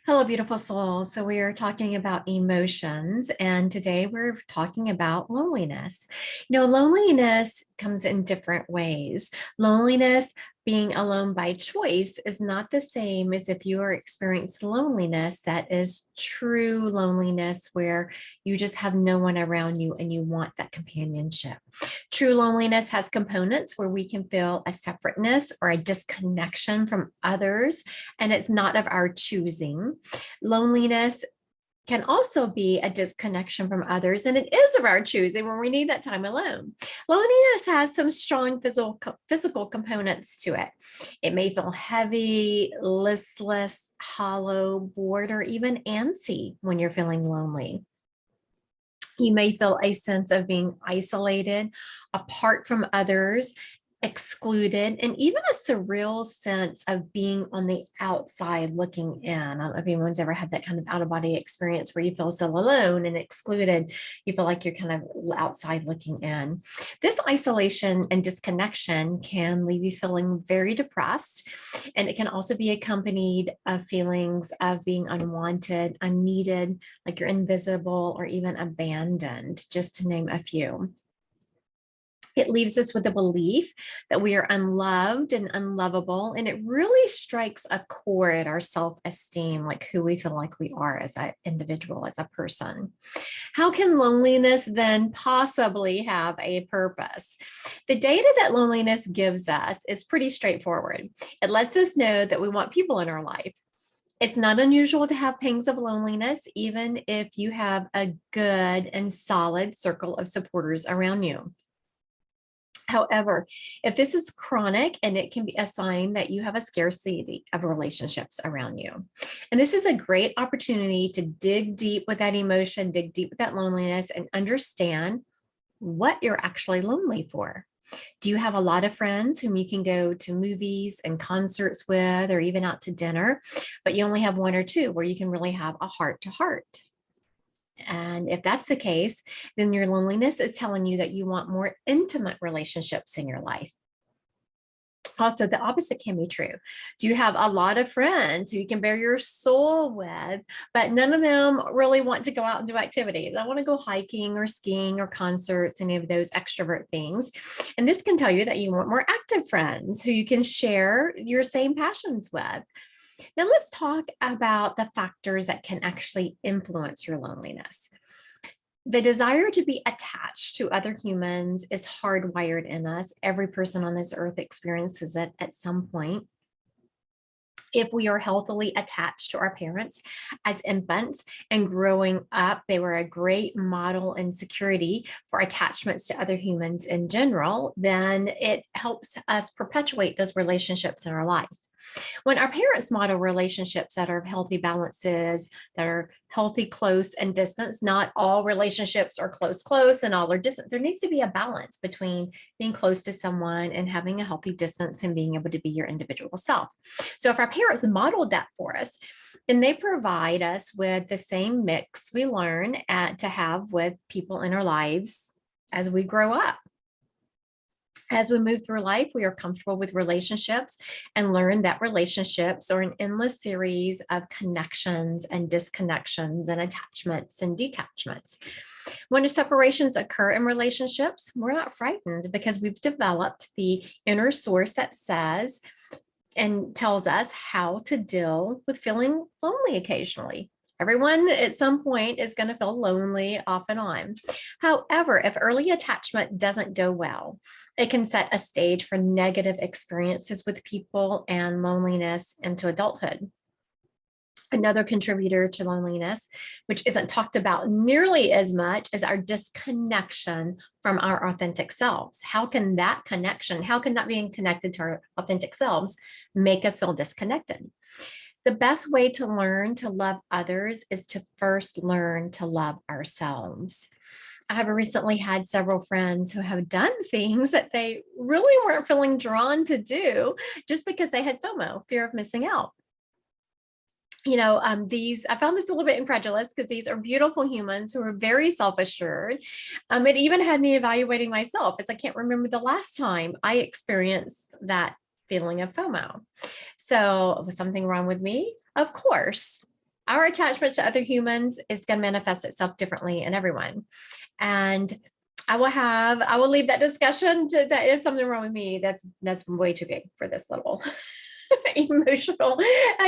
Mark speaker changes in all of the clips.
Speaker 1: Hello, beautiful soul. So, we are talking about emotions, and today we're talking about loneliness. Loneliness comes in different ways. Loneliness, being alone by choice, is not the same as if you are experiencing loneliness that is true loneliness, where you just have no one around you and you want that companionship. True loneliness has components where we can feel a separateness or a disconnection from others, and it's not of our choosing. Loneliness can also be a disconnection from others, and it is of our choosing when we need that time alone. Loneliness has some strong physical components to it. It may feel heavy, listless, hollow, bored, or even antsy when you're feeling lonely. You may feel a sense of being isolated, apart from others, excluded, and even a surreal sense of being on the outside looking in. I don't know if anyone's ever had that kind of out of body experience where you feel so alone and excluded. You feel like you're kind of outside looking in. This isolation and disconnection can leave you feeling very depressed, and it can also be accompanied of feelings of being unwanted, unneeded, like you're invisible or even abandoned, just to name a few. It leaves us with the belief that we are unloved and unlovable, and it really strikes a chord at our self-esteem, like who we feel like we are as an individual, as a person. How can loneliness then possibly have a purpose? The data that loneliness gives us is pretty straightforward. It lets us know that we want people in our life. It's not unusual to have pangs of loneliness, even if you have a good and solid circle of supporters around you. However, if this is chronic, and it can be a sign that you have a scarcity of relationships around you. And this is a great opportunity to dig deep with that emotion, dig deep with that loneliness, and understand what you're actually lonely for. Do you have a lot of friends whom you can go to movies and concerts with, or even out to dinner, but you only have one or two where you can really have a heart to heart? And if that's the case, then your loneliness is telling you that you want more intimate relationships in your life. Also, the opposite can be true. Do you have a lot of friends who you can bare your soul with, but none of them really want to go out and do activities? I want to go hiking or skiing or concerts, any of those extrovert things. And this can tell you that you want more active friends who you can share your same passions with. Now, let's talk about the factors that can actually influence your loneliness. The desire to be attached to other humans is hardwired in us. Every person on this earth experiences it at some point. If we are healthily attached to our parents as infants and growing up, they were a great model and security for attachments to other humans in general, then it helps us perpetuate those relationships in our life. When our parents model relationships that are healthy balances, that are healthy, close, and distance, not all relationships are close, close, and all are distant. There needs to be a balance between being close to someone and having a healthy distance and being able to be your individual self. So if our parents modeled that for us, then they provide us with the same mix we learn to have with people in our lives as we grow up. As we move through life, we are comfortable with relationships and learn that relationships are an endless series of connections and disconnections and attachments and detachments. When separations occur in relationships, we're not frightened because we've developed the inner source that says and tells us how to deal with feeling lonely occasionally. Everyone at some point is going to feel lonely off and on. However, if early attachment doesn't go well, it can set a stage for negative experiences with people and loneliness into adulthood. Another contributor to loneliness, which isn't talked about nearly as much, is our disconnection from our authentic selves. How can that connection, how can not being connected to our authentic selves make us feel disconnected? The best way to learn to love others is to first learn to love ourselves. I have recently had several friends who have done things that they really weren't feeling drawn to do just because they had FOMO, fear of missing out. I found this a little bit incredulous because these are beautiful humans who are very self-assured. It even had me evaluating myself, as I can't remember the last time I experienced that feeling of FOMO. So was something wrong with me? Of course. our attachment to other humans is going to manifest itself differently in everyone. And I will leave that discussion to that. Is something wrong with me? That's way too big for this little emotional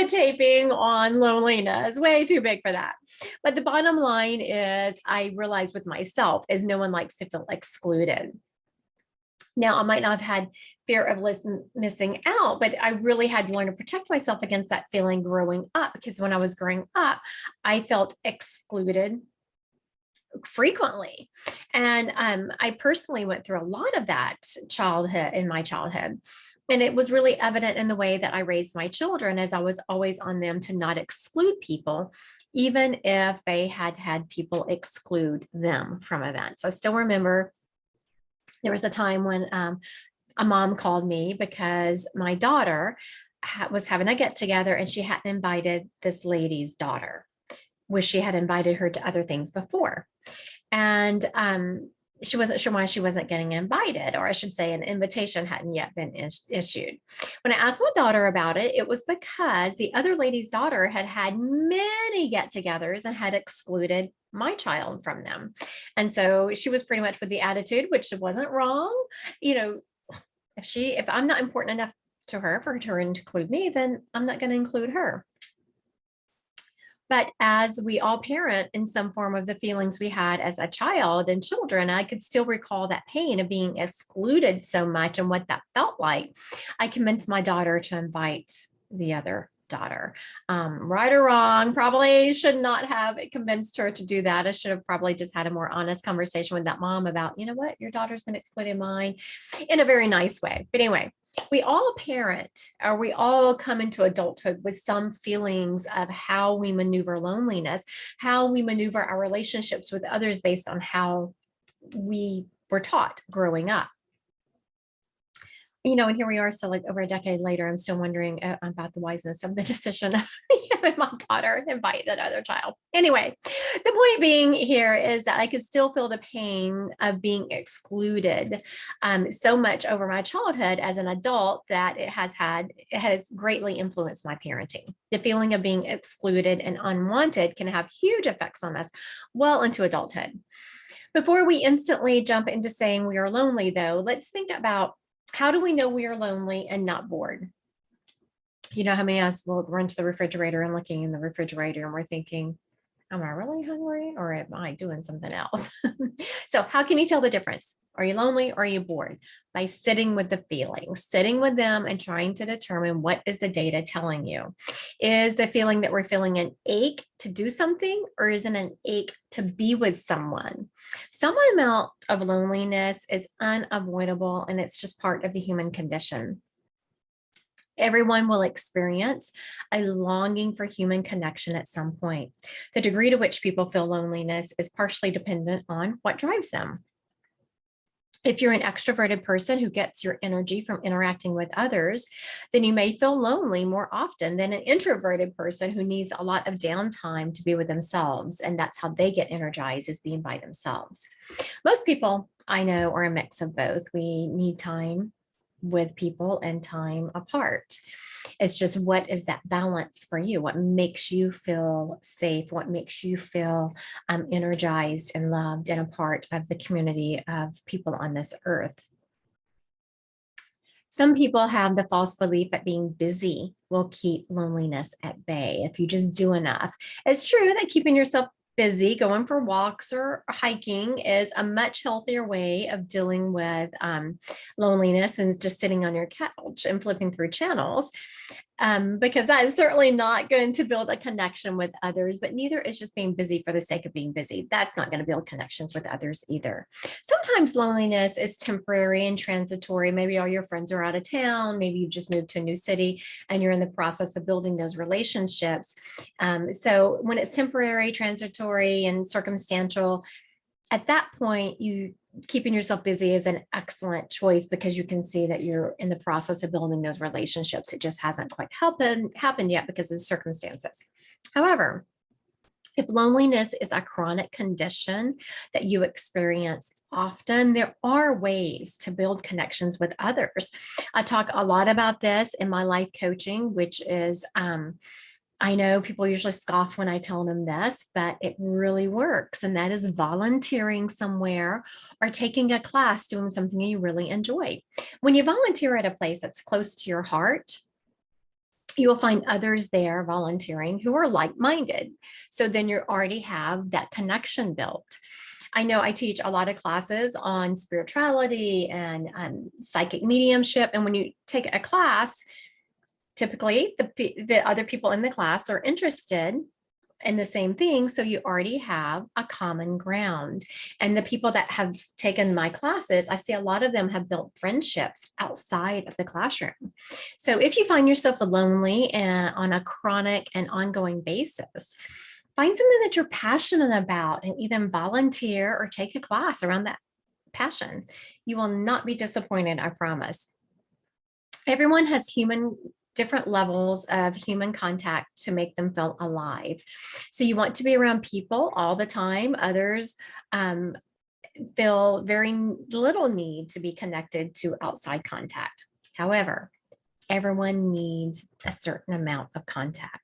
Speaker 1: taping on loneliness. Way too big for that. But the bottom line is, I realize with myself is no one likes to feel excluded. Now, I might not have had fear of missing out, but I really had to learn to protect myself against that feeling growing up, because when I was growing up, I felt excluded frequently. And I personally went through a lot of that in my childhood. And it was really evident in the way that I raised my children, as I was always on them to not exclude people, even if they had had people exclude them from events. I still remember there was a time when a mom called me because my daughter was having a get together and she hadn't invited this lady's daughter, which she had invited her to other things before. And she wasn't sure why she wasn't getting invited, or I should say an invitation hadn't yet been issued. When I asked my daughter about it, it was because the other lady's daughter had had many get-togethers and had excluded my child from them. And so she was pretty much with the attitude, which wasn't wrong. If I'm not important enough to her for her to include me, then I'm not going to include her. But as we all parent in some form of the feelings we had as a child and children, I could still recall that pain of being excluded so much and what that felt like. I convinced my daughter to invite the other daughter. Right or wrong, probably should not have convinced her to do that. I should have probably just had a more honest conversation with that mom about, you know what, your daughter's been excluded mine, in a very nice way. But anyway, we all parent, or we all come into adulthood with some feelings of how we maneuver loneliness, how we maneuver our relationships with others based on how we were taught growing up. And here we are, so like over a decade later, I'm still wondering about the wiseness of the decision of my daughter invite that other child. Anyway, the point being here is that I could still feel the pain of being excluded so much over my childhood as an adult that it has greatly influenced my parenting. The feeling of being excluded and unwanted can have huge effects on us well into adulthood. Before we instantly jump into saying we are lonely, though, let's think about, how do we know we are lonely and not bored? How many of us will run to the refrigerator and looking in the refrigerator and we're thinking, am I really hungry or am I doing something else? So how can you tell the difference? Are you lonely or are you bored? By sitting with the feelings, sitting with them and trying to determine, what is the data telling you? Is the feeling that we're feeling an ache to do something, or is it an ache to be with someone? Some amount of loneliness is unavoidable, and it's just part of the human condition. Everyone will experience a longing for human connection at some point. The degree to which people feel loneliness is partially dependent on what drives them. If you're an extroverted person who gets your energy from interacting with others, then you may feel lonely more often than an introverted person who needs a lot of downtime to be with themselves. And that's how they get energized, is being by themselves. Most people I know are a mix of both. We need time with people and time apart. It's just, what is that balance for you? What makes you feel safe? What makes you feel energized and loved and a part of the community of people on this earth? Some people have the false belief that being busy will keep loneliness at bay if you just do enough. It's true that keeping yourself busy, going for walks or hiking, is a much healthier way of dealing with loneliness than just sitting on your couch and flipping through channels, because that is certainly not going to build a connection with others, but neither is just being busy for the sake of being busy. That's not going to build connections with others either. Sometimes loneliness is temporary and transitory. Maybe all your friends are out of town. Maybe you've just moved to a new city and you're in the process of building those relationships. So when it's temporary, transitory, and circumstantial, at that point, keeping yourself busy is an excellent choice, because you can see that you're in the process of building those relationships. It just hasn't quite happened yet because of the circumstances. However, if loneliness is a chronic condition that you experience often, there are ways to build connections with others. I talk a lot about this in my life coaching, which is I know people usually scoff when I tell them this, but it really works. And that is volunteering somewhere or taking a class, doing something you really enjoy. When you volunteer at a place that's close to your heart, you will find others there volunteering who are like-minded. So then you already have that connection built. I know I teach a lot of classes on spirituality and psychic mediumship. And when you take a class, typically the other people in the class are interested in the same thing. So you already have a common ground. And the people that have taken my classes, I see a lot of them have built friendships outside of the classroom. So if you find yourself lonely and on a chronic and ongoing basis, find something that you're passionate about and either volunteer or take a class around that passion. You will not be disappointed, I promise. Everyone has different levels of human contact to make them feel alive. So you want to be around people all the time. Others feel very little need to be connected to outside contact. However, everyone needs a certain amount of contact.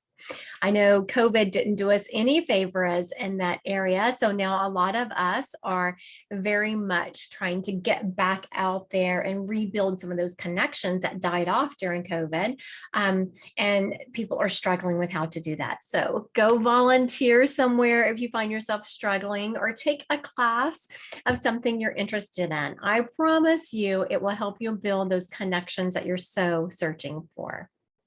Speaker 1: I know COVID didn't do us any favors in that area. So now a lot of us are very much trying to get back out there and rebuild some of those connections that died off during COVID. And people are struggling with how to do that. So go volunteer somewhere if you find yourself struggling, or take a class of something you're interested in. I promise you, it will help you build those connections that you're so searching for.